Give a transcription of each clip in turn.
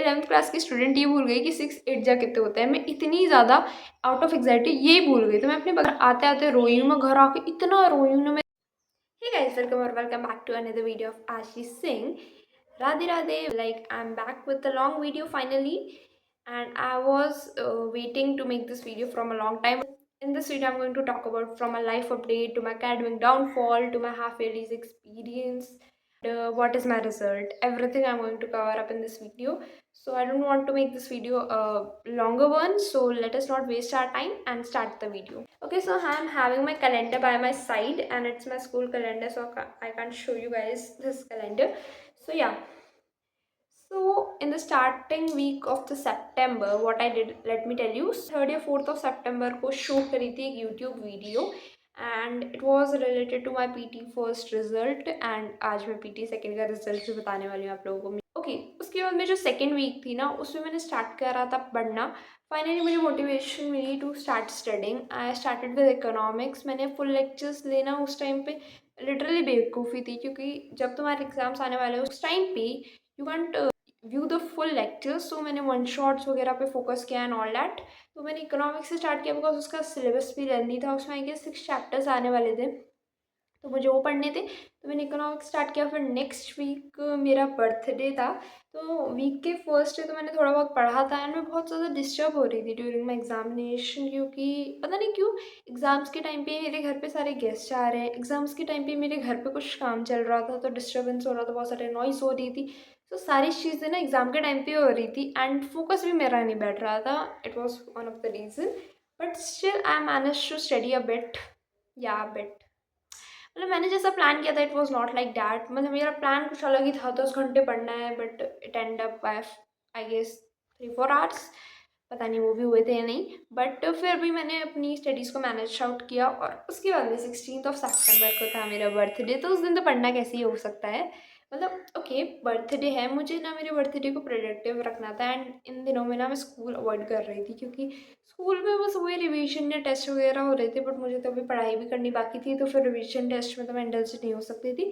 11th class की student ये भूल गई कि 6 8 जा कितने होते हैं। मैं इतनी ज़्यादा आउट ऑफ एग्जाइटी ये भूल गई, तो मैं अपने घर आते आते रोई हूँ। मैं घर आके इतना रोई हूँ ना मैं। हे गाइस, वेलकम और welcome back to another video of Ashish Singh. Radhe Radhe. Like, I'm back with a long video finally, and I was waiting to make this video from a long time. In this video I'm going to talk about from a life update to my academic downfall to my half yearly's experience, what is my result, everything I'm going to cover up in this video. So I don't want to make this video a longer one, so let us not waste our time and start the video. Okay, so I'm having my calendar by my side, and it's my school calendar, so I can't show you guys this calendar. So yeah, so in the starting week of the September, what I did, let me tell you. 3rd या 4th of September को shoot करी थी एक YouTube video, and it was related to my PT first result, एंड आज मैं PT second का result भी बताने वाली हूँ आप लोगों को। ओके, उसके बाद में जो सेकेंड वीक थी ना, उसमें मैंने स्टार्ट करा था पढ़ना। फाइनली मुझे मोटिवेशन मिली to start studying. I started with economics. मैंने फुल लेक्चर्स लेना उस टाइम पे लिटरली बेवकूफ़ी थी, क्योंकि जब तुम्हारे एग्जाम्स आने वाले उस टाइम पे you want view the full lectures. So मैंने वन शॉट्स वगैरह पे फोकस किया एंड ऑल दैट। तो मैंने इकोनॉमिक्स से स्टार्ट किया बिकॉज उसका सिलेबस भी लेंदी था। उसमें आई गेस 6 चैप्टर्स आने वाले थे, तो मुझे वो पढ़ने थे। तो मैंने इकोनॉमिक्स स्टार्ट किया। फिर नेक्स्ट वीक मेरा बर्थडे था, तो वीक के फर्स्ट डे तो मैंने थोड़ा बहुत पढ़ा था, एंड मैं बहुत ज़्यादा डिस्टर्ब हो रही थी ड्यूरिंग माई एग्जामिनेशन, क्योंकि पता नहीं क्यों एग्ज़ाम्स के टाइम पे मेरे घर पे सारे गेस्ट आ रहे हैं। एग्ज़ाम्स के टाइम पे मेरे घर पे कुछ काम चल रहा था, तो डिस्टर्बेंस हो रहा था, बहुत सारे नॉइज़ हो रही थी। तो सारी चीज़ें ना एग्ज़ाम के टाइम पे हो रही थी, एंड फोकस भी मेरा नहीं बैठ रहा था। It was one of the reason, but still I manage to study a bit, या बिट। मतलब मैंने जैसा प्लान किया था it was not like that. मतलब मेरा प्लान कुछ अलग ही था, 10 घंटे पढ़ना है, but it end up by I guess 3 4 hours. पता नहीं वो भी हुए थे या नहीं, बट फिर भी मैंने अपनी स्टडीज़ को मैनेज आउट किया। और उसके बाद में 16th ऑफ सेप्टेम्बर को था मेरा बर्थडे, तो उस दिन तो पढ़ना कैसे ही हो सकता है। मतलब ओके, बर्थडे है, मुझे ना मेरे बर्थडे को प्रोडक्टिव रखना था, एंड इन दिनों में ना मैं स्कूल अवॉइड कर रही थी, क्योंकि स्कूल में बस वही रिवीजन या टेस्ट वगैरह हो रहे थे, बट मुझे तो अभी पढ़ाई भी करनी बाकी थी, तो फिर रिवीजन टेस्ट में तो मैं इंडल्ज नहीं हो सकती थी।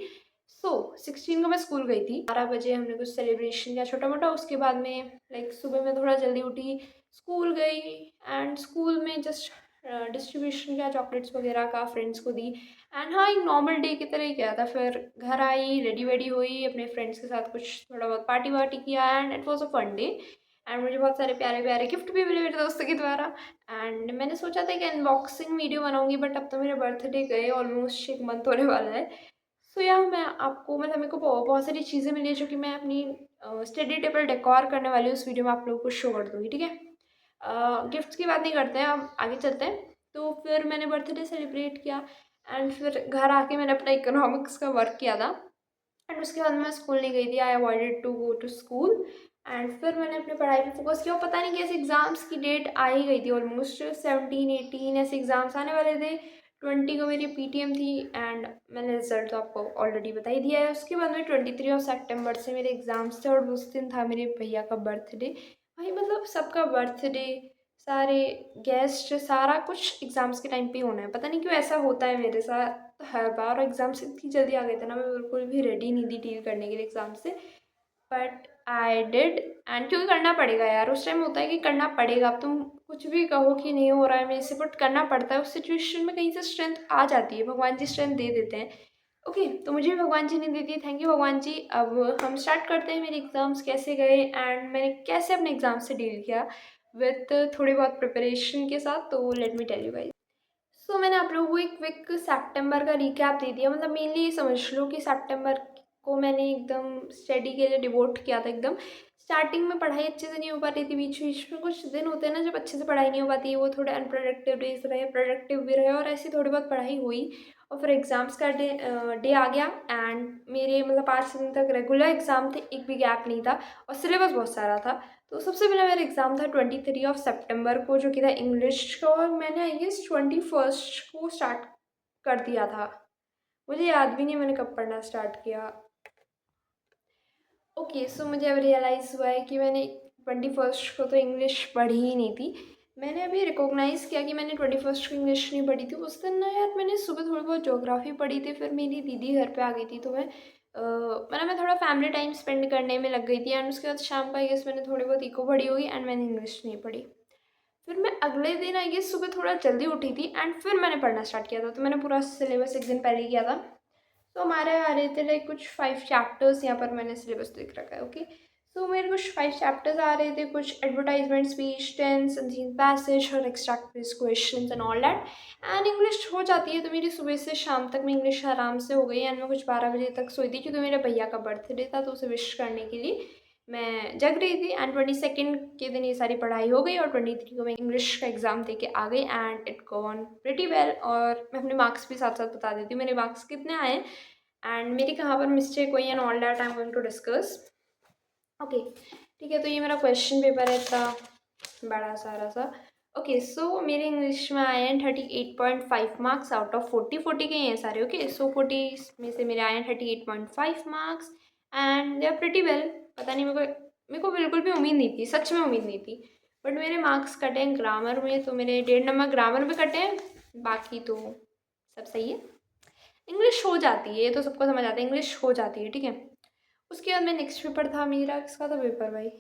सो 16 को मैं स्कूल गई थी। 12 बजे हमने कुछ सेलिब्रेशन किया छोटा मोटा। उसके बाद में लाइक सुबह में थोड़ा जल्दी उठी, स्कूल गई, एंड स्कूल में जस्ट डिस्ट्रीब्यूशन किया चॉकलेट्स वगैरह का, फ्रेंड्स को दी, एंड हाँ एक नॉर्मल डे की तरह ही किया था। फिर घर आई, रेडी वेडी हुई, अपने फ्रेंड्स के साथ कुछ थोड़ा बहुत पार्टी वार्टी किया, and it was a fun day. And मुझे बहुत सारे प्यारे प्यारे गिफ्ट भी मिले मेरे दोस्तों के द्वारा। एंड मैंने सोचा था कि अनबॉक्सिंग वीडियो बनाऊंगी, बट अब तो मेरे बर्थडे गए ऑलमोस्ट 1 मंथ होने वाला है। सो या मैं आपको मतलब मेरे को बहुत सारी चीज़ें मिली जो कि मैं अपनी स्टडी टेबल डेकोर करने वाली हूँ, उस वीडियो में आप लोगों को शो कर दूँगी, ठीक है। गिफ्ट्स की बात नहीं करते हैं, अब आगे चलते हैं। तो फिर मैंने बर्थडे सेलिब्रेट किया, एंड फिर घर आके मैंने अपना इकोनॉमिक्स का वर्क किया था, एंड उसके बाद मैं स्कूल नहीं गई थी। I avoided to go to school, and फिर मैंने अपनी पढ़ाई पे फोकस किया। और पता नहीं कैसे एग्ज़ाम्स की डेट आ ही गई थी, ऑलमोस्ट 17 18 ऐसे एग्ज़ाम्स आने वाले थे। 20 को मेरी PTM थी, एंड मैंने रिजल्ट तो आपको ऑलरेडी बता ही दिया है। उसके बाद में 23 ऑफ सेप्टेम्बर से मेरे एग्ज़ाम्स थे, और उस दिन था मेरे भैया का बर्थडे। भाई मतलब सबका बर्थडे, सारे गेस्ट, सारा कुछ एग्ज़ाम्स के टाइम पे ही होना है। पता नहीं क्यों ऐसा होता है मेरे साथ, तो हर बार एग्ज़ाम्स इतनी जल्दी आ गए थे ना, मैं बिल्कुल भी रेडी नहीं थी डील करने के लिए एग्ज़ाम से, बट आई डिड। एंड क्योंकि करना पड़ेगा यार, उस टाइम होता है कि करना पड़ेगा। अब तुम कुछ भी कहो कि नहीं हो रहा है मेरे से, बट करना पड़ता है। उस सिचुएशन में कहीं से स्ट्रेंथ आ जाती है, भगवान जी स्ट्रेंथ दे देते हैं। ओके, तो मुझे भी भगवान जी ने दी थी, थैंक यू भगवान जी। अब हम स्टार्ट करते हैं मेरे एग्ज़ाम्स कैसे गए, एंड मैंने कैसे अपने एग्ज़ाम से डील किया विथ थोड़ी बहुत प्रिपरेशन के साथ। तो let me tell you guys. So मैंने आप लोगों को एक क्विक सितंबर का रिकैप दे दिया। मतलब मेनली ये समझ लो कि सितंबर को मैंने एकदम स्टडी के लिए डिवोट किया था एकदम। स्टार्टिंग में पढ़ाई अच्छे से नहीं हो पाती थी, बीच बीच में कुछ दिन होते हैं ना जब अच्छे से पढ़ाई नहीं हो पाती, वो थोड़े अनप्रोडक्टिव डेज रहे, प्रोडक्टिव भी रहे, और ऐसी थोड़ी बहुत पढ़ाई हुई। और फिर एग्ज़ाम्स का डे आ गया, एंड मेरे मतलब 5 दिन तक रेगुलर एग्ज़ाम थे, एक भी गैप नहीं था, और सिलेबस बहुत सारा था। तो सबसे पहला मेरा एग्ज़ाम था 23 ऑफ सेप्टेम्बर को, जो कि था इंग्लिश का, और मैंने आई गेस 21 को स्टार्ट कर दिया था। मुझे याद भी नहीं मैंने कब पढ़ना स्टार्ट किया। ओके, सो मुझे अब रियलाइज़ हुआ है कि मैंने 21 को तो इंग्लिश पढ़ी ही नहीं थी। मैंने अभी रिकॉग्नाइज़ किया कि मैंने 21 को इंग्लिश नहीं पढ़ी थी। उस दिन ना यार मैंने सुबह थोड़ी बहुत ज्योग्राफी पढ़ी थी, फिर मेरी दीदी घर पे आ गई थी, तो मैं मतलब मैं थोड़ा फैमिली टाइम स्पेंड करने में लग गई थी एंड उसके बाद शाम का आई गेस मैंने थोड़ी बहुत इको पढ़ी होगी एंड मैंने इंग्लिश नहीं पढ़ी। फिर मैं अगले दिन आई गेस सुबह थोड़ा जल्दी उठी थी एंड फिर मैंने पढ़ना स्टार्ट किया था। तो मैंने पूरा सिलेबस एक दिन पहले ही किया था। तो हमारे आ रहे थे लाइक कुछ 5 चैप्टर्स, यहाँ पर मैंने सिलेबस लिख रखा है। ओके, सो मेरे कुछ 5 चैप्टर्स आ रहे थे, कुछ advertisement, speech, tense, unseen passage और extract questions and all that. And English हो जाती है तो मेरी सुबह से शाम तक में इंग्लिश आराम से हो गई एंड मैं कुछ 12 बजे तक सोई थी क्योंकि मेरे भैया का बर्थडे था तो उसे विश करने के लिए मैं जग रही थी। एंड 22 के दिन ये सारी पढ़ाई हो गई और 23 को मैं इंग्लिश का एग्ज़ाम दे के आ गई and it gone pretty well. और मैं अपने मार्क्स भी साथ साथ बता देती हूँ, मेरे मार्क्स कितने आए एंड मेरी कहाँ पर मिस्टेक हुई and all that I am going to discuss. Okay, ठीक है, तो ये मेरा क्वेश्चन पेपर है इतना बड़ा सारा सा। ओके, सो मेरे इंग्लिश में आए हैं 38.5 मार्क्स आउट ऑफ 40 के हैं सारे। ओके, सो 40 में से मेरे आए हैं 38.5 marks and they are pretty well. पता नहीं, मेरे को बिल्कुल भी उम्मीद नहीं थी, सच में उम्मीद नहीं थी। बट मेरे मार्क्स कटे हैं ग्रामर में, तो मेरे 1.5 नंबर ग्रामर में कटे हैं, बाकी तो सब सही है। इंग्लिश हो जाती है, ये तो सबको समझ आता है, इंग्लिश हो जाती है, ठीक है। उसके बाद में नेक्स्ट पेपर था मेरा, किसका था पेपर भाई?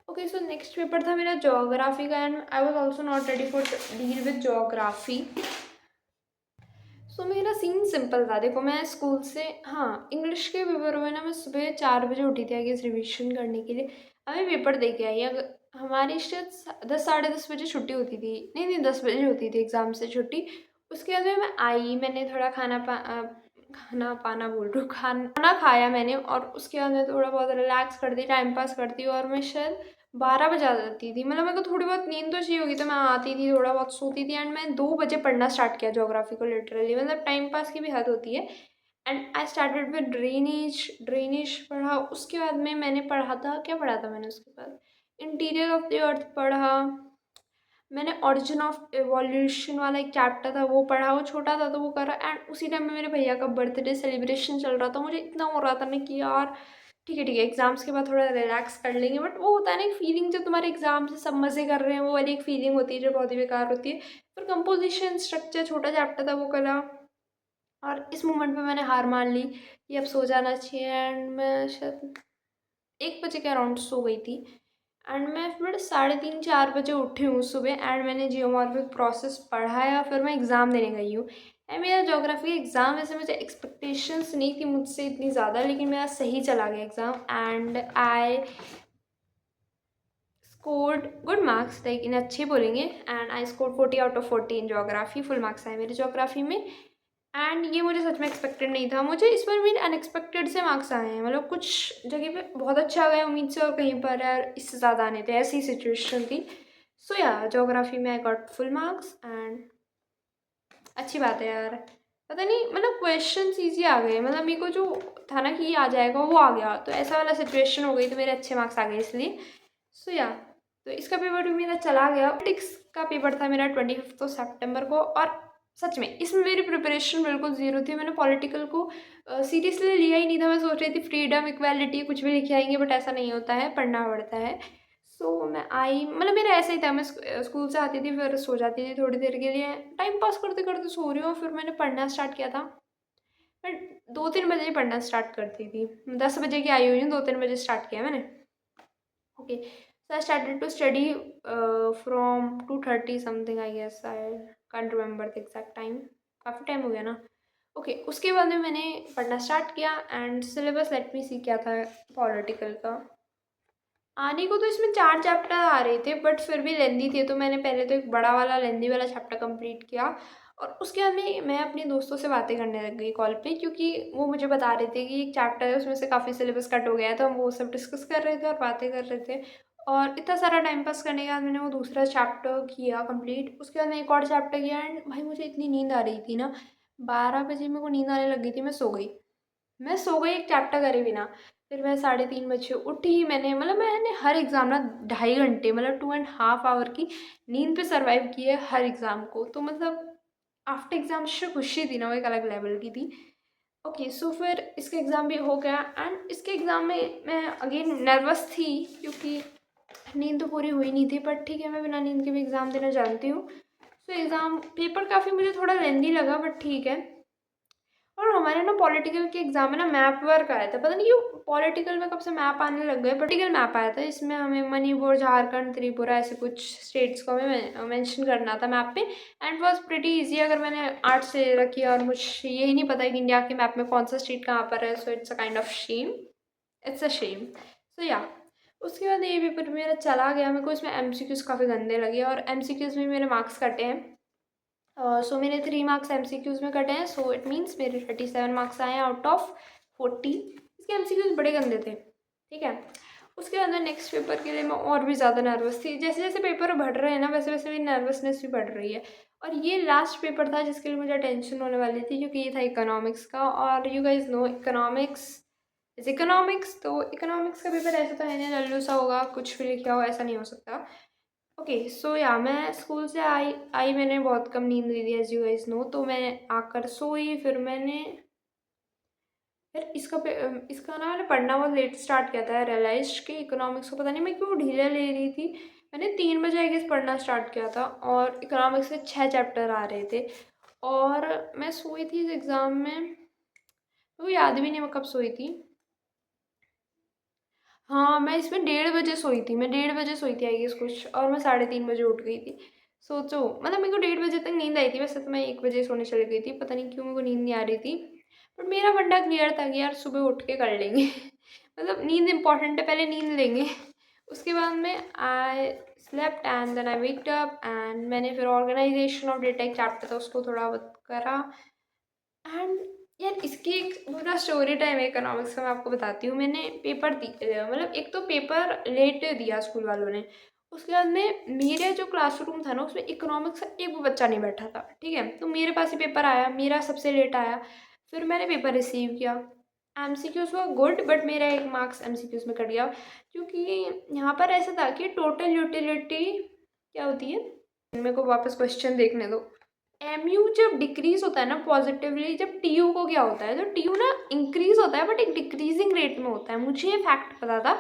ओके, सो नेक्स्ट पेपर था मेरा ज्योग्राफी का and I was also not ready for deal with geography. So मेरा सीन सिंपल था। देखो, मैं स्कूल से, हाँ, इंग्लिश के पेपर में ना मैं सुबह 4 बजे उठी थी आगे रिविजन करने के लिए। अभी पेपर दे के आई। अगर हमारी शायद 10 साढ़े 10 बजे छुट्टी होती थी, नहीं नहीं 10 बजे होती थी एग्ज़ाम से छुट्टी। उसके बाद में मैं आई, मैंने थोड़ा खाना पाना बोल रही हूँ, खाना खाया मैंने और उसके बाद मैं थोड़ा बहुत रिलैक्स करती, टाइम पास करती और मैं शायद 12 बजे आ जाती थी। मतलब मेरे को थोड़ी बहुत नींद तो चाहिए होगी तो मैं आती थी, थोड़ा बहुत सोती थी एंड मैं 2 बजे पढ़ना स्टार्ट किया ज्योग्राफी को लिटरली। मतलब टाइम पास की भी हद होती है। And I started with drainage पढ़ा। उसके बाद में मैंने पढ़ा था, क्या पढ़ा था मैंने उसके बाद? इंटीरियर ऑफ द अर्थ पढ़ा। मैंने ओरिजिन ऑफ एवोल्यूशन वाला एक चैप्टर था वो पढ़ा, वो छोटा था तो वो करा। एंड उसी टाइम में मेरे भैया का बर्थडे सेलिब्रेशन चल रहा था। मुझे इतना हो रहा था ना कि यार ठीक है, एग्जाम्स के बाद थोड़ा रिलैक्स कर लेंगे। बट वो होता है ना एक फीलिंग, जो तुम्हारे एग्जाम से सब मज़े कर रहे हैं, वो वाली एक फीलिंग होती है जो बहुत ही बेकार होती है। फिर कंपोजिशन स्ट्रक्चर छोटा चैप्टर था वो करा और इस मोमेंट पे मैंने हार मान ली कि अब सो जाना चाहिए। एंड मैं शायद 1 बजे के अराउंड सो गई थी एंड मैं फिर 3:30-4 बजे उठी हूँ सुबह एंड मैंने जियोमॉर्फिक प्रोसेस पढ़ा है और फिर मैं एग्ज़ाम देने गई हूँ। एंड मेरा ज्योग्राफी एग्ज़ाम, वैसे मुझे एक्सपेक्टेशंस नहीं थी मुझसे इतनी ज़्यादा, लेकिन मेरा सही चला गया exam and I scored good marks, like in अच्छे बोलेंगे। And I score 40 out of 40 in geography. Full marks आए मेरे ज्योग्राफी में एंड ये मुझे सच में एक्सपेक्टेड नहीं था। मुझे इस बार मेरे अनएक्सपेक्टेड से मार्क्स आए हैं। मतलब कुछ जगह पे बहुत अच्छा आ गया उम्मीद से और कहीं पर यार इससे ज़्यादा आने थे, ऐसी सिचुएशन थी। सो या ज्योग्राफी में I got full marks and अच्छी बात है यार। पता नहीं, मतलब क्वेश्चन ईजी आ गए, मतलब मेरे को जो था ना कि ये आ जाएगा वो आ गया, तो ऐसा वाला सिचुएशन हो गई तो मेरे अच्छे मार्क्स आ गए इसलिए। सो या, तो इसका पेपर भी मेरा चला गया। पॉलिटिक्स का पेपर था मेरा 25 सितंबर को और सच में इसमें मेरी प्रिपरेशन बिल्कुल ज़ीरो थी। मैंने पॉलिटिकल को सीरियसली लिया ही नहीं था। मैं सोच रही थी फ्रीडम इक्वालिटी कुछ भी लिखे आएंगे, बट ऐसा नहीं होता है, पढ़ना पड़ता है। सो मैं आई, मतलब मेरा ऐसा ही था, मैं स्कूल से आती थी फिर सो जाती थी थोड़ी देर के लिए, टाइम पास करते करते सो रही हूँ। फिर मैंने पढ़ना स्टार्ट किया था। मैं 2-3 बजे ही पढ़ना स्टार्ट करती थी। 10 बजे की आई हुई हूँ, 2-3 बजे स्टार्ट किया मैंने। Okay, so I started to study from 2:30 something, I guess, I can't remember the exact time, काफ़ी टाइम हो गया ना। ओके, उसके बाद में मैंने पढ़ना स्टार्ट किया एंड सिलेबस लेट मी सी क्या था पॉलिटिकल का। आने को तो इसमें 4 चैप्टर आ रहे थे बट फिर भी लेंदी थे, तो मैंने पहले तो एक बड़ा वाला लेंदी वाला चैप्टर कंप्लीट किया और उसके बाद में मैं अपने दोस्तों से बातें करने लग गई कॉल पे, क्योंकि वो मुझे बता रहे थे कि एक चैप्टर है उसमें से काफ़ी सिलेबस कट हो गया है, तो हम वो सब डिस्कस कर रहे थे और बातें कर रहे थे। और इतना सारा टाइम पास करने के बाद मैंने वो दूसरा चैप्टर किया कंप्लीट। उसके बाद मैं एक और चैप्टर किया एंड भाई मुझे इतनी नींद आ रही थी ना, 12 बजे मेरे को नींद आने लग गई थी। मैं सो गई एक चैप्टर करे बिना। फिर मैं 3:30 बजे उठी। मैंने हर एग्ज़ाम ना 2.5 घंटे, मतलब 2.5 आवर की नींद पे सर्वाइव की है हर एग्ज़ाम को। तो मतलब आफ्टर एग्ज़ाम जो खुशी थी ना वो एक अलग लेवल की थी। ओके, सो फिर इसका एग्ज़ाम भी हो गया एंड इसके एग्ज़ाम में मैं अगेन नर्वस थी क्योंकि नींद तो पूरी हुई नहीं थी, बट ठीक है, मैं बिना नींद के भी एग्ज़ाम देना जानती हूँ। सो एग्ज़ाम पेपर काफ़ी मुझे थोड़ा लेंदी लगा बट ठीक है। और हमारे ना पॉलिटिकल के एग्जाम में ना मैप वर्क आया था, पता नहीं क्यों पॉलिटिकल में कब से मैप आने लग गए। पॉलिटिकल मैप आया था, इसमें हमें मणिपुर, झारखंड, त्रिपुरा ऐसे कुछ स्टेट्स को हमें मेंशन करना था मैप पे। And was pretty easy. अगर मैंने आर्ट्स ले रखी है और मुझे यही नहीं पता कि इंडिया के मैप में कौन सा स्टेट कहाँ पर है, so it's a kind of shame, it's a shame. So या उसके बाद ये पेपर मेरा चला गया। मेरे को इसमें एमसीक्यूज़ काफ़ी गंदे लगे और एमसीक्यूज़ में मेरे मार्क्स कटे हैं। सो मेरे 3 मार्क्स एमसीक्यूज़ में कटे हैं, सो इट मीन्स मेरे 37 मार्क्स आए हैं आउट ऑफ 40। इसके एमसीक्यूज़ बड़े गंदे थे, ठीक है। उसके बाद नेक्स्ट पेपर के लिए मैं और भी ज़्यादा नर्वस थी। जैसे जैसे पेपर बढ़ रहे हैं ना, वैसे वैसे मेरी नर्वसनेस भी बढ़ रही है। और ये लास्ट पेपर था जिसके लिए मुझे टेंशन होने वाली थी, क्योंकि ये था इकोनॉमिक्स का। और you guys know economics is economics. तो इकोनॉमिक्स का पेपर ऐसा तो है नहीं लल्लू सा होगा, कुछ भी लिखा हो, ऐसा नहीं हो सकता। ओके सो या मैं स्कूल से आई मैंने बहुत कम नींद ली थी, एज यू गाइस नो। तो मैं आकर सोई, फिर इसका ना मैंने पढ़ना बहुत लेट स्टार्ट किया था। रियलाइज कि इकोनॉमिक्स को पता नहीं मैं क्यों ढीला ले रही थी। मैंने 3 बजे आई गेस पढ़ना स्टार्ट किया था और इकोनॉमिक्स के 6 चैप्टर आ रहे थे। और मैं सोई थी इस एग्ज़ाम में, मेरे को याद भी नहीं मैं कब सोई थी। हाँ मैं इसमें 1:30 बजे सोई थी, मैं 1:30 बजे सोई थी आई गेस कुछ, और मैं 3:30 बजे उठ गई थी। सोचो, मतलब मेरे को 1:30 बजे तक नींद आई थी। वैसे तो मैं 1 बजे सोने चली गई थी, पता नहीं क्यों मेरे को नींद नहीं आ रही थी। बट मेरा फंडा क्लियर था कि यार सुबह उठ के कर लेंगे मतलब नींद इंपॉर्टेंट है, पहले नींद लेंगे उसके बाद में I slept and then I waked up and मैंने फिर ऑर्गेनाइजेशन ऑफ डेटा एक चैप्टर था उसको थोड़ा बहुत करा। एंड यार इसकी एक पूरा स्टोरी टाइम है इकोनॉमिक्स का, मैं आपको बताती हूँ। मैंने पेपर दी, मतलब एक तो पेपर लेट दिया स्कूल वालों ने। उसके बाद में मेरे जो क्लासरूम था ना उसमें इकोनॉमिक्स का एक भी बच्चा नहीं बैठा था, ठीक है। तो मेरे पास ही पेपर आया, मेरा सबसे लेट आया। फिर मैंने पेपर रिसीव किया। एमसीक्यूज़ हुआ गुड, बट मेरा 1 मार्क्स एमसीक्यूज़ में कट गया, क्योंकि यहाँ पर ऐसा था कि टोटल यूटिलिटी क्या होती है। मेरे को वापस क्वेश्चन देखने दो। एमयू जब डिक्रीज होता है ना पॉजिटिवली, जब टीयू को क्या होता है, तो टीयू ना इंक्रीज होता है बट एक डिक्रीजिंग रेट में होता है, मुझे ये फैक्ट पता था।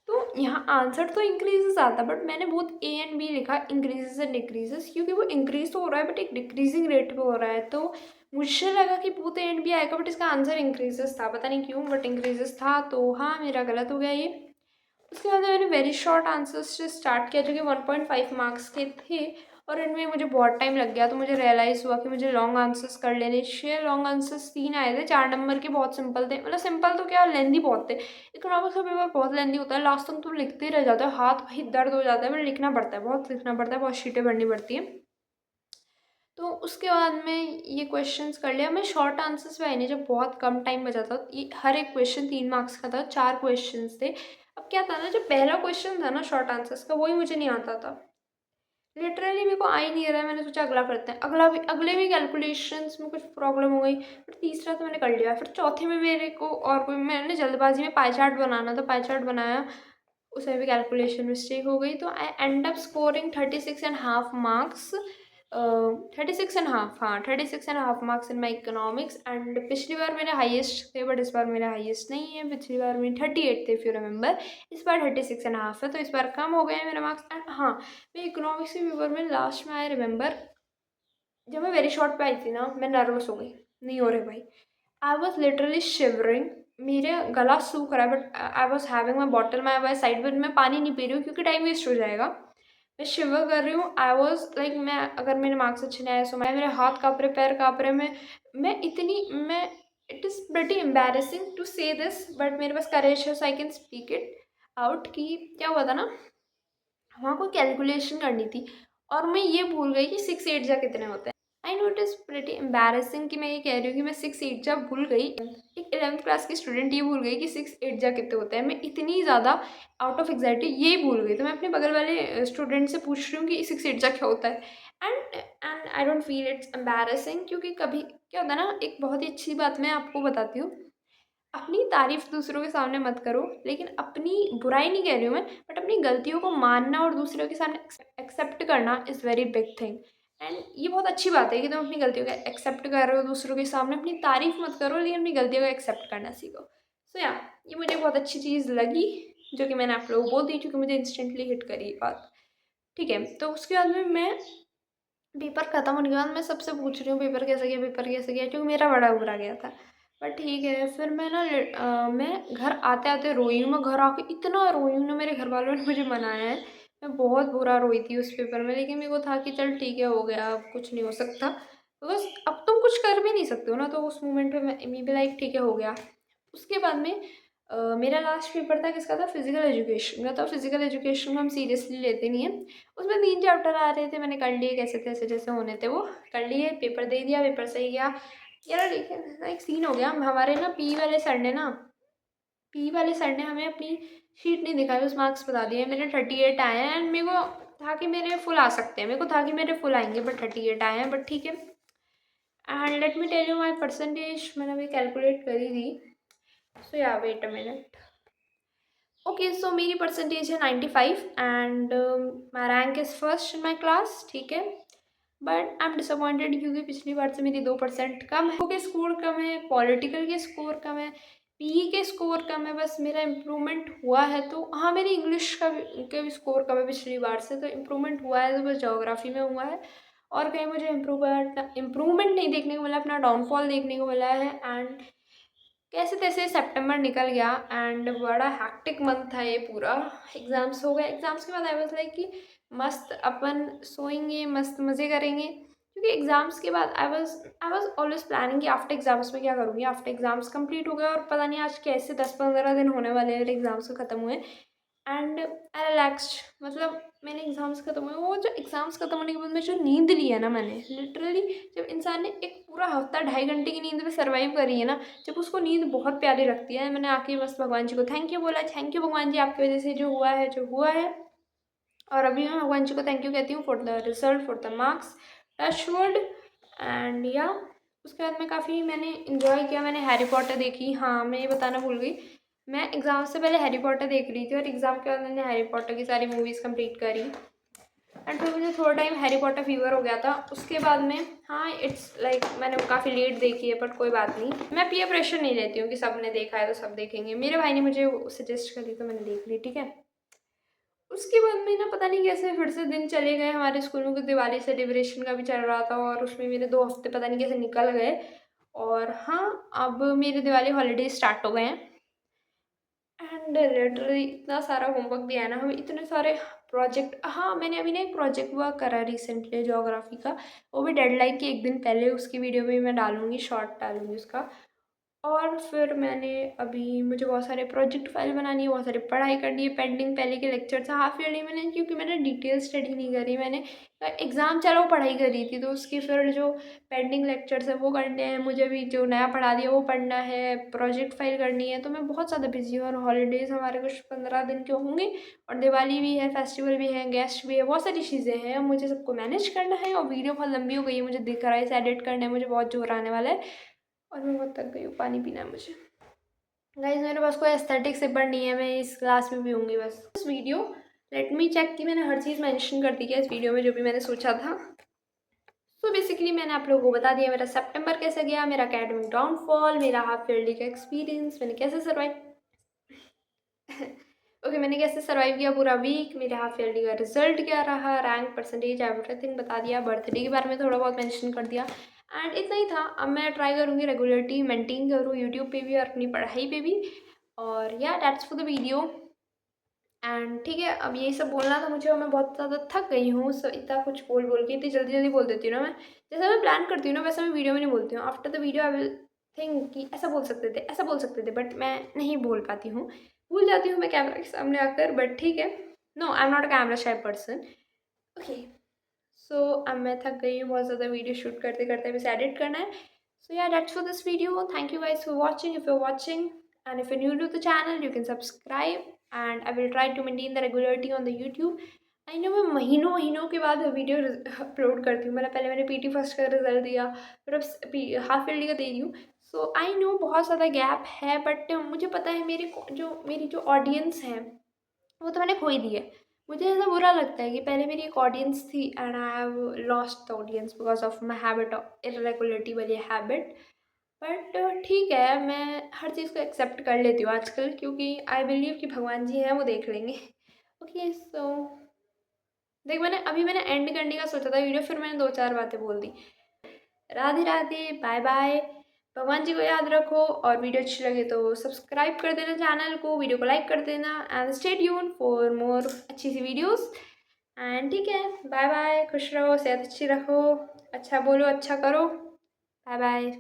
तो यहाँ आंसर तो इंक्रीजेस आता, बट मैंने बहुत ए एंड बी लिखा, इंक्रीजेस एंड डिक्रीजेस, क्योंकि वो इंक्रीज तो हो रहा है बट एक डिक्रीजिंग रेट पे हो रहा है। तो मुझे लगा कि बहुत ए एंड बी आएगा, बट इसका आंसर इंक्रीजेस था, पता नहीं क्यों बट इंक्रीजेस था। तो हाँ मेरा गलत हो गया ये। उसके बाद मैंने वेरी शॉर्ट आंसर्स से स्टार्ट किया जो कि 1.5 मार्क्स के थे, और इनमें मुझे बहुत टाइम लग गया। तो मुझे रियलाइज़ हुआ कि मुझे लॉन्ग आंसर्स कर लेने चाहिए। लॉन्ग आंसर्स 3 आए थे, 4 नंबर के, बहुत सिंपल थे, मतलब सिंपल तो क्या लेंदी बहुत थे। इकोनॉमिक्स का पेपर बहुत लेंदी होता है, लास्ट तक तुम लिखते ही रह जाते हो, हाथ भाई दर्द हो जाता है, बट लिखना पड़ता है, बहुत लिखना पड़ता है, बहुत शीटें भरनी पड़ती है। तो उसके बाद में ये क्वेश्चंस कर लिया मैं। शॉर्ट आंसर्स पे आई नहीं, जब बहुत कम टाइम बचा था। ये हर एक क्वेश्चन 3 मार्क्स का था, 4 क्वेश्चंस थे। अब क्या था ना, जो पहला क्वेश्चन था ना शॉर्ट आंसर्स का, वही मुझे नहीं आता था, लिटरली मेरे को आ ही नहीं रहा है। मैंने सोचा अगला करते हैं, अगले भी कैलकुलेशंस में कुछ प्रॉब्लम हो गई, फिर तीसरा तो मैंने कर लिया। फिर चौथे में मेरे को और कोई, मैंने जल्दबाजी में पाई चार्ट बनाना था, पाई चार्ट बनाया, उसमें भी कैलकुलेशन मिस्टेक हो गई। तो आई एंड अप स्कोरिंग 36.5 मार्क्स, 36.5, हाँ 36.5 marks in my economics. And पिछली बार मेरे हाईएस्ट थे, बट इस बार मेरे हाईएस्ट नहीं है। पिछली बार मेरे 38 थे, इफ़ यू रिमेंबर। इस बार 36.5 है, तो इस बार कम हो गए हैं मेरे मार्क्स। एंड हाँ, मैं इकोनॉमिक्स के पेपर में लास्ट में आई रिमेंबर, जब मैं वेरी शॉर्ट पे आई थी ना, मैं नर्वस हो गई, नहीं हो रहे भाई। आई वॉज लिटरली शिवरिंग, मेरे गला सूख रहा है, but I was having my bottle my by side, but मैं पानी नहीं पी रही हूँ क्योंकि टाइम वेस्ट हो जाएगा। मैं शिवर कर रही हूँ। आई वॉज लाइक, मैं अगर मेरे मार्क्स अच्छे नहीं आए सो मैं, मेरे हाथ काँप रहे, पैर काँप रहे, मैं it is pretty embarrassing to say this, but मेरे पास करेज है so I can speak it out. कि क्या हुआ था ना, वहाँ कोई कैलकुलेशन करनी थी और मैं ये भूल गई कि 6 8 जा कितने होते हैं। I know it is pretty embarrassing कि मैं ये कह रही हूँ कि मैं 6 8 जा भूल गई। एक 11th क्लास की स्टूडेंट ये भूल गई कि 6 8 जा कितने होते हैं। मैं इतनी ज़्यादा आउट ऑफ एग्जाइटी ये भूल गई। तो मैं अपने बगल वाले स्टूडेंट से पूछ रही हूँ कि 6 8 जा क्या होता है। And I don't feel it's embarrassing, क्योंकि कभी क्या होता है ना, एक बहुत ही अच्छी बात मैं आपको बताती हूँ, अपनी तारीफ दूसरों के सामने मत करो, लेकिन अपनी बुराई नहीं कह रही हूँ मैं, बट अपनी गलतियों को मानना और दूसरों के सामने एक्सेप्ट करना is very big thing. And ये बहुत अच्छी बात है कि तुम अपनी गलतियों को एक्सेप्ट कर रहे हो दूसरों के सामने। अपनी तारीफ मत करो, लेकिन अपनी गलतियों को एक्सेप्ट करना सीखो। सो या ये मुझे बहुत अच्छी चीज़ लगी, जो कि मैंने आप लोगों को बोल दी, क्योंकि मुझे इंस्टेंटली हिट करी ये बात, ठीक है। तो उसके बाद में मैं पेपर ख़त्म होने के बाद मैं सबसे पूछ रही हूँ पेपर कैसा गया, पेपर कैसा गया, क्योंकि मेरा बड़ा बुरा गया था। बट ठीक है, फिर मैं ना मैं घर आते आते रोई हूँ। मैं घर आके इतना रोई हूँ ना, मेरे घर वालों ने मुझे मनाया है। मैं बहुत बुरा रोई थी उस पेपर में, लेकिन मेरे को था कि चल ठीक है, हो गया, अब कुछ नहीं हो सकता। बस अब तुम कुछ कर भी नहीं सकते हो ना, तो उस मोमेंट पे मैं भी लाइक ठीक है, हो गया। उसके बाद में मेरा लास्ट पेपर था, किसका था, फिजिकल एजुकेशन का था। फिजिकल एजुकेशन को हम सीरियसली लेते नहीं हैं। उसमें 3 चैप्टर आ रहे थे, मैंने कर लिए कैसे तैसे, जैसे होने थे वो कर लिए, पेपर दे दिया, पेपर सही गया। यार लेकिन ना एक सीन हो गया, हमारे ना पी वाले सर ने हमें अपनी शीट नहीं दिखाई, बस मार्क्स बता दिए। मेरे 38 आए हैं, एंड मेरे को था कि मेरे फुल आ सकते हैं, मेरे को था कि मेरे फुल आएंगे, बट 38 आए हैं, बट ठीक है। And let me tell you my percentage, मैंने अभी कैलकुलेट करी थी। So yeah wait a minute. Okay, so मेरी परसेंटेज है 95, and my rank is first in my class, ठीक है। बट आई एम डिसअपॉइंटेड, क्योंकि पिछली बार से मेरी 2% कम है, के स्कोर कम है, पॉलिटिकल के स्कोर कम है, पी के स्कोर कम है। बस मेरा इम्प्रूवमेंट हुआ है, तो हाँ, मेरी इंग्लिश के भी स्कोर कम है पिछली बार से, तो इम्प्रूवमेंट हुआ है तो बस जोग्राफी में हुआ है। और कहीं मुझे इम्प्रूवमेंट नहीं देखने को मिला, अपना डाउनफॉल देखने को मिला है। एंड कैसे तैसे सितंबर निकल गया, एंड बड़ा हैक्टिक मंथ था ये पूरा। एग्ज़ाम्स हो गए, एग्ज़ाम्स के बाद आई वाज लाइक कि मस्त अपन सोएंगे, मस्त मज़े करेंगे, क्योंकि एग्ज़ाम्स के बाद आई वाज ऑलवेज प्लानिंग कि आफ्टर एग्ज़ाम्स में क्या करूँगी। आफ्टर एग्ज़ाम्स कंप्लीट हो गए, और पता नहीं आज कैसे 10-15 दिन होने वाले हैं मेरे एग्ज़ाम्स को ख़त्म हुए। एंड आई रिलैक्स्ड, मतलब मैंने एग्ज़ाम्स ख़त्म हुए, वो जो एग्ज़ाम्स ख़त्म होने के बाद में जो नींद ली है ना मैंने, लिटरली जब इंसान ने एक पूरा हफ्ता 2.5 घंटे की नींद में सर्वाइव करी है ना, जब उसको नींद बहुत प्यारी लगती है। मैंने आके बस भगवान जी को थैंक यू बोला, थैंक यू भगवान जी, आपकी वजह से जो हुआ है जो हुआ है। और अभी मैं भगवान जी को थैंक यू कहती हूँ for the result, for the marks, touch wood. And या उसके बाद में काफ़ी मैंने इन्जॉय किया। मैंने हैरी पॉटर देखी, हाँ मैं ये बताना भूल गई, मैं एग्ज़ाम से पहले हैरी पॉटर देख रही थी, और एग्ज़ाम के बाद मैंने हैरी पॉटर की सारी मूवीज़ कंप्लीट करी। एंड फिर मुझे थोड़ा टाइम हैरी पॉटर फीवर हो गया था, उसके बाद में हाँ इट्स लाइक मैंने काफ़ी लेट देखी है, बट कोई बात नहीं। मैं पीयर प्रेशर नहीं लेती हूँ कि सब ने देखा है तो सब देखेंगे। मेरे भाई ने मुझे सजेस्ट करी तो मैंने देख ली, ठीक है। उसके बाद में ना पता नहीं कैसे फिर से दिन चले गए। हमारे स्कूल में कुछ दिवाली सेलिब्रेशन का भी चल रहा था, और उसमें मेरे 2 हफ्ते पता नहीं कैसे निकल गए। और हाँ, अब मेरे दिवाली हॉलीडेज स्टार्ट हो गए हैं, एंड लिटरली इतना सारा होमवर्क दिया है ना हमें, इतने सारे प्रोजेक्ट। हाँ, मैंने अभी ना एक प्रोजेक्ट वर्क करा रिसेंटली ज्योग्राफी का, वो भी डेडलाइन के एक दिन पहले। उसकी वीडियो भी मैं डालूंगी, शॉर्ट डालूंगी उसका। और फिर मैंने अभी मुझे बहुत सारे प्रोजेक्ट फाइल बनानी है, बहुत सारी पढ़ाई करनी है, पेंडिंग पहले के लेक्चर था हाफ ईयरली मैंने, क्योंकि मैंने डिटेल स्टडी नहीं करी। मैंने एग्ज़ाम चलो पढ़ाई करी थी, तो उसकी फिर जो पेंडिंग लेक्चर्स है वो करने हैं मुझे, भी जो नया पढ़ा दिया वो पढ़ना है, प्रोजेक्ट फाइल करनी है। तो मैं बहुत ज़्यादा बिजी हूँ, और हॉलीडेज़ हमारे कुछ 15 दिन के होंगे, और दिवाली भी है, फेस्टिवल भी है, गेस्ट भी है, बहुत सारी चीज़ें हैं, मुझे सबको मैनेज करना है। और वीडियो बहुत लंबी हो गई है, मुझे दिख रहा है, इसे एडिट करना है, मुझे बहुत जोर आने वाला है, और मैं बहुत थक गई हूँ, पानी पीना है मुझे। गाइस मेरे पास कोई एस्थेटिक सिपर नहीं है, मैं इस क्लास में भी होंगी बस। इस वीडियो लेट मी चेक कि मैंने हर चीज़ मेंशन कर दी है इस वीडियो में, जो भी मैंने सोचा था। तो बेसिकली मैंने आप लोगों को बता दिया मेरा सितंबर कैसे गया, मेरा एकेडमिक डाउनफॉल, मेरा हाफ ईयरली का एक्सपीरियंस, मैंने कैसे सर्वाइव ओके मैंने कैसे सर्वाइव किया पूरा वीक, मेरे हाफ ईयरली का रिजल्ट क्या रहा, रैंक, परसेंटेज, एवरीथिंग बता दिया। बर्थडे के बारे में थोड़ा बहुत मेंशन कर दिया, एंड इतना ही था। अब मैं ट्राई करूँगी रेगुलरिटी मेंटेन करूँ यूट्यूब पे भी और अपनी पढ़ाई पे भी। और या that's for the video. And ठीक है, अब यही सब बोलना था मुझे, और मैं बहुत ज़्यादा थक गई हूँ। सब इतना कुछ बोल बोल के, इतनी जल्दी जल्दी बोल देती हूँ ना मैं, जैसा मैं प्लान करती हूँ ना वैसा मैं वीडियो में नहीं बोलती हूँ। After the video I will think कि ऐसा बोल सकते थे, ऐसा बोल सकते थे, बट मैं नहीं बोल पाती हूँ, भूल जाती हूँ मैं कैमरा के सामने आकर। बट ठीक है, no I am not a camera shy person. Okay, so अब मैं थक गई हूँ बहुत ज़्यादा, वीडियो शूट करते करते बस एडिट करना है। So yeah, that's for this video. Thank you guys for watching. If you're watching and if you're new to the channel, you can subscribe, and I will try to maintain the regularity on the YouTube. I know मैं महीनों महीनों के बाद video upload करती हूँ। मैंने PT first का result दिया, फिर अब हाफ ईयरली का दे रही हूँ। सो आई नो बहुत ज़्यादा गैप है, बट मुझे पता है मेरी जो ऑडियंस है वो तो मैंने खो ही दी है। मुझे ऐसा बुरा लगता है कि पहले मेरी एक ऑडियंस थी, and I have lost the audience because of my habit of irregularity वाली हैबिट। बट ठीक है, मैं हर चीज़ को एक्सेप्ट कर लेती हूँ आजकल, क्योंकि आई बिलीव कि भगवान जी हैं वो देख लेंगे। ओके, सो देख मैंने एंड करने का सोचा था वीडियो, फिर मैंने 2-4 बातें बोल दी। Radhe Radhe, bye bye. भगवान जी को याद रखो, और वीडियो अच्छी लगे तो सब्सक्राइब कर देना चैनल को, वीडियो को लाइक कर देना, and stay tune for more अच्छी सी वीडियोस। एंड ठीक है, बाय बाय, खुश रहो, सेहत अच्छी रखो, अच्छा बोलो, अच्छा करो, बाय बाय।